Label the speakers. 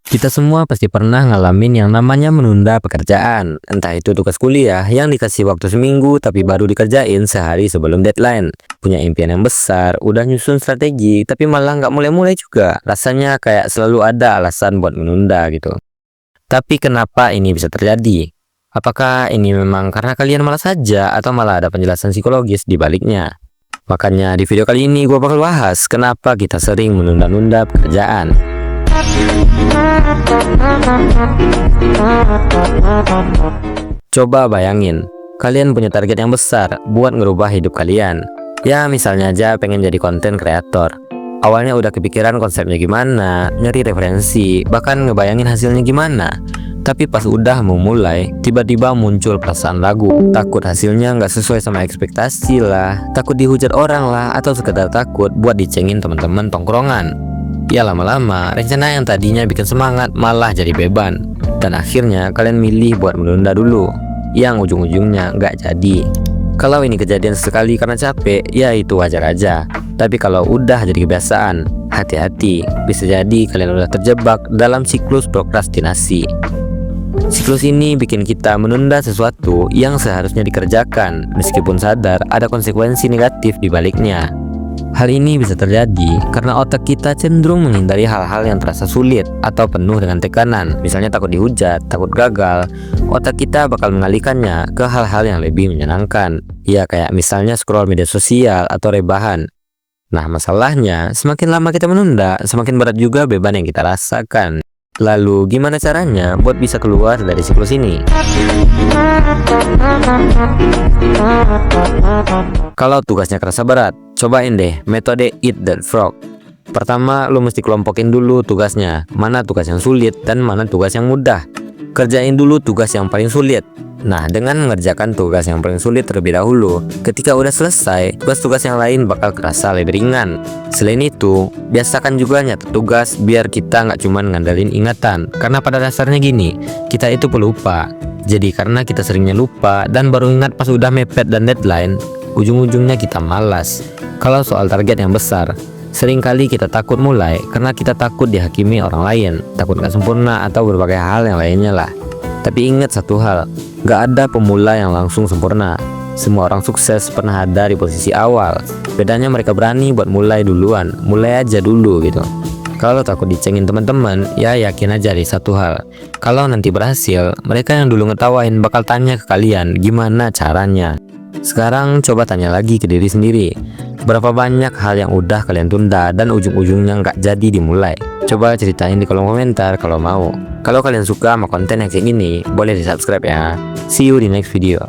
Speaker 1: Kita semua pasti pernah ngalamin yang namanya menunda pekerjaan. Entah itu tugas kuliah yang dikasih waktu seminggu tapi baru dikerjain sehari sebelum deadline. Punya impian yang besar, udah nyusun strategi, tapi malah nggak mulai-mulai juga. Rasanya kayak selalu ada alasan buat menunda gitu. Tapi kenapa ini bisa terjadi? Apakah ini memang karena kalian malas saja atau malah ada penjelasan psikologis di baliknya? Makanya di video kali ini gue bakal bahas kenapa kita sering menunda-nunda pekerjaan. Coba bayangin, kalian punya target yang besar buat ngerubah hidup kalian. Ya misalnya aja pengen jadi konten kreator. Awalnya udah kepikiran konsepnya gimana, nyari referensi, bahkan ngebayangin hasilnya gimana. Tapi pas udah mau mulai, tiba-tiba muncul perasaan ragu. Takut hasilnya nggak sesuai sama ekspektasi lah, takut dihujat orang lah, atau sekedar takut buat dicengin teman-teman tongkrongan. Ya lama-lama, rencana yang tadinya bikin semangat malah jadi beban. Dan akhirnya kalian milih buat menunda dulu, yang ujung-ujungnya nggak jadi. Kalau ini kejadian sekali karena capek, ya itu wajar aja. Tapi kalau udah jadi kebiasaan, hati-hati, bisa jadi kalian udah terjebak dalam siklus prokrastinasi. Siklus ini bikin kita menunda sesuatu yang seharusnya dikerjakan, meskipun sadar ada konsekuensi negatif di baliknya. Hal ini bisa terjadi karena otak kita cenderung menghindari hal-hal yang terasa sulit atau penuh dengan tekanan. Misalnya takut dihujat, takut gagal, otak kita bakal mengalihkannya ke hal-hal yang lebih menyenangkan. Ya kayak misalnya scroll media sosial atau rebahan. Nah masalahnya, semakin lama kita menunda, semakin berat juga beban yang kita rasakan. Lalu gimana caranya buat bisa keluar dari siklus ini? Kalau tugasnya kerasa berat, cobain deh metode Eat That Frog. Pertama, lu mesti kelompokin dulu tugasnya. Mana tugas yang sulit dan mana tugas yang mudah. Kerjain dulu tugas yang paling sulit. Nah, dengan mengerjakan tugas yang paling sulit terlebih dahulu, ketika udah selesai, tugas-tugas yang lain bakal kerasa lebih ringan. Selain itu, biasakan juga nyatet tugas biar kita nggak cuma ngandelin ingatan. Karena pada dasarnya gini, kita itu pelupa. Jadi karena kita seringnya lupa dan baru ingat pas udah mepet dan deadline, ujung-ujungnya kita malas. Kalau soal target yang besar, seringkali kita takut mulai karena kita takut dihakimi orang lain, takut nggak sempurna atau berbagai hal yang lainnya lah. Tapi ingat satu hal, gak ada pemula yang langsung sempurna. Semua orang sukses pernah ada di posisi awal. Bedanya mereka berani buat mulai duluan, mulai aja dulu gitu. Kalau takut dicengin teman-teman, ya yakin aja di satu hal. Kalau nanti berhasil, mereka yang dulu ngetawain bakal tanya ke kalian gimana caranya. Sekarang coba tanya lagi ke diri sendiri. Berapa banyak hal yang udah kalian tunda dan ujung-ujungnya nggak jadi dimulai? Coba ceritain di kolom komentar kalau mau. Kalau kalian suka sama konten yang kayak gini, boleh di subscribe ya. See you di next video.